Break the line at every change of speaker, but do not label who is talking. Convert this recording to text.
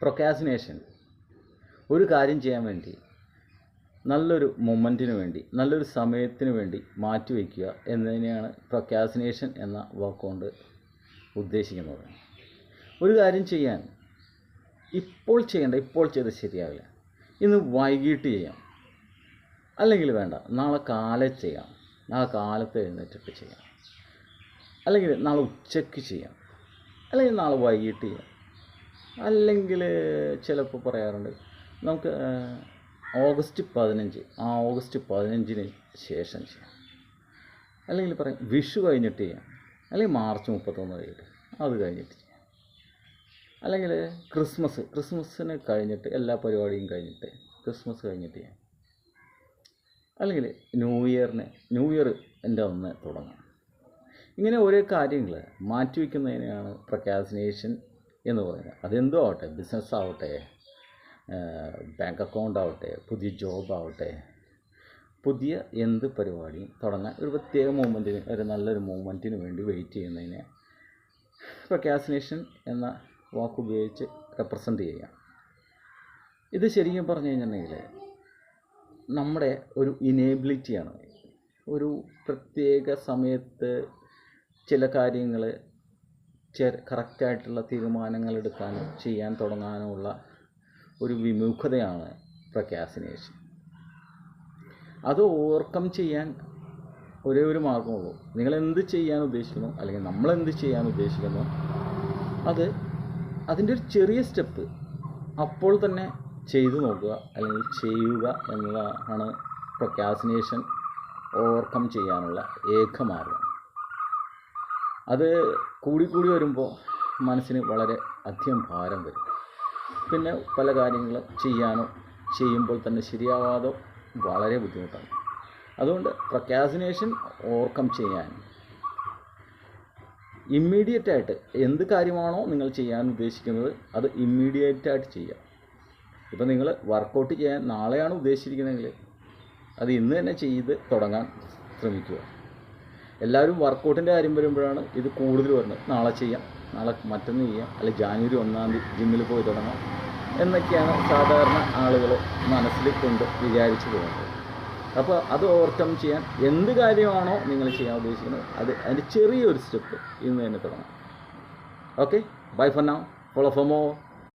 Procrastination ഒരു കാര്യം ചെയ്യാൻ വേണ്ടി നല്ലൊരു മൊമെൻറ്റിന് വേണ്ടി നല്ലൊരു സമയത്തിന് വേണ്ടി മാറ്റിവെക്കുക എന്നതിനെയാണ് പ്രൊക്കാസിനേഷൻ എന്ന വാക്കുകൊണ്ട് ഉദ്ദേശിക്കുന്നത്. ഒരു കാര്യം ചെയ്യാൻ ഇപ്പോൾ ചെയ്യേണ്ട, ഇപ്പോൾ ചെയ്ത് ശരിയാവില്ല, ഇന്ന് വൈകിട്ട് ചെയ്യാം, അല്ലെങ്കിൽ വേണ്ട നാളെ കാലത്ത് ചെയ്യാം, നാളെ കാലത്ത് എഴുന്നേറ്റിട്ട് ചെയ്യാം, അല്ലെങ്കിൽ നാളെ ഉച്ചയ്ക്ക് ചെയ്യാം, അല്ലെങ്കിൽ നാളെ വൈകിട്ട് ചെയ്യാം, അല്ലെങ്കിൽ ചിലപ്പോൾ പറയാറുണ്ട് നമുക്ക് ഓഗസ്റ്റ് 15 ശേഷം ചെയ്യാം, അല്ലെങ്കിൽ പറയും വിഷു കഴിഞ്ഞിട്ട് ചെയ്യാം, അല്ലെങ്കിൽ മാർച്ച് 31 കഴിഞ്ഞിട്ട് അത് കഴിഞ്ഞിട്ട് ചെയ്യാം, അല്ലെങ്കിൽ ക്രിസ്മസിന് കഴിഞ്ഞിട്ട് എല്ലാ പരിപാടിയും കഴിഞ്ഞിട്ട് ക്രിസ്മസ് കഴിഞ്ഞിട്ട് ചെയ്യാം, അല്ലെങ്കിൽ ന്യൂ ഇയർ അന്ന് തുടങ്ങാം. ഇങ്ങനെ ഓരോ കാര്യങ്ങൾ മാറ്റിവെക്കുന്നതിനെയാണ് പ്രൊക്കാസിനേഷൻ എന്ന് പറയുന്നത്. അതെന്തോ ആവട്ടെ, ബിസിനസ് ആവട്ടെ, ബാങ്ക് അക്കൗണ്ട് ആവട്ടെ, പുതിയ ജോബ് ആവട്ടെ, പുതിയ എന്ത് പരിപാടിയും തുടങ്ങാൻ ഒരു പ്രത്യേക മൂവ്മെൻറ്റിന്, ഒരു നല്ലൊരു മൂവ്മെൻറ്റിന് വേണ്ടി വെയിറ്റ് ചെയ്യുന്നതിനെ പ്രൊക്കാസിനേഷൻ എന്ന വാക്കുപയോഗിച്ച് റെപ്രസെൻ്റ് ചെയ്യാം. ഇത് ശരിക്കും പറഞ്ഞു കഴിഞ്ഞിട്ടുണ്ടെങ്കിൽ നമ്മുടെ ഒരു ഇനേബിലിറ്റിയാണ്. ഒരു പ്രത്യേക സമയത്ത് ചില കാര്യങ്ങൾ കറക്റ്റായിട്ടുള്ള തീരുമാനങ്ങൾ എടുക്കാനും ചെയ്യാൻ തുടങ്ങാനുമുള്ള ഒരു വിമുഖതയാണ് പ്രൊക്കാസിനേഷൻ. അത് ഓവർകം ചെയ്യാൻ ഒരേ ഒരു മാർഗ്ഗമുള്ളൂ. നിങ്ങളെന്ത് ചെയ്യാൻ ഉദ്ദേശിക്കുന്നു, അല്ലെങ്കിൽ നമ്മളെന്ത് ചെയ്യാൻ ഉദ്ദേശിക്കുന്നു, അതിൻ്റെ ഒരു ചെറിയ സ്റ്റെപ്പ് അപ്പോൾ തന്നെ ചെയ്തു നോക്കുക, അല്ലെങ്കിൽ ചെയ്യുക എന്നതാണ് പ്രൊക്കാസിനേഷൻ ഓവർകം ചെയ്യാനുള്ള ഏക മാർഗം. അത് കൂടി വരുമ്പോൾ മനസ്സിന് വളരെ അധികം ഭാരം വരും. പിന്നെ പല കാര്യങ്ങൾ ചെയ്യുമ്പോൾ തന്നെ ശരിയാവാതെ വളരെ ബുദ്ധിമുട്ടാണ്. അതുകൊണ്ട് പ്രൊക്കാസിനേഷൻ ഓവർകം ചെയ്യാൻ ഇമ്മീഡിയറ്റായിട്ട് എന്ത് കാര്യമാണോ നിങ്ങൾ ചെയ്യാൻ ഉദ്ദേശിക്കുന്നത് അത് ഇമ്മീഡിയറ്റായിട്ട് ചെയ്യുക. ഇപ്പോൾ നിങ്ങൾ വർക്കൗട്ട് ചെയ്യാൻ നാളെയാണ് ഉദ്ദേശിച്ചിരിക്കുന്നതെങ്കിൽ അത് ഇന്ന് തന്നെ ചെയ്ത് തുടങ്ങാൻ ശ്രമിക്കുക. എല്ലാവരും വർക്കൗട്ടിൻ്റെ കാര്യം വരുമ്പോഴാണ് ഇത് കൂടുതൽ വരുന്നത്. നാളെ ചെയ്യാം, നാളെ മറ്റൊന്ന് ചെയ്യാം, അല്ലെങ്കിൽ ജാനുവരി 1 ജിമ്മിൽ പോയി തുടങ്ങാം എന്നൊക്കെയാണ് സാധാരണ ആളുകൾ മനസ്സിൽ കൊണ്ട് വിചാരിച്ചു പോകുന്നത്. അപ്പോൾ അത് ഓവർകം ചെയ്യാൻ എന്ത് കാര്യമാണോ നിങ്ങൾ ചെയ്യാൻ ഉദ്ദേശിക്കുന്നത് അതിൻ്റെ ചെറിയൊരു സ്റ്റെപ്പ് ഇന്ന് തന്നെ തുടങ്ങാം. Okay, bye for now, follow for more.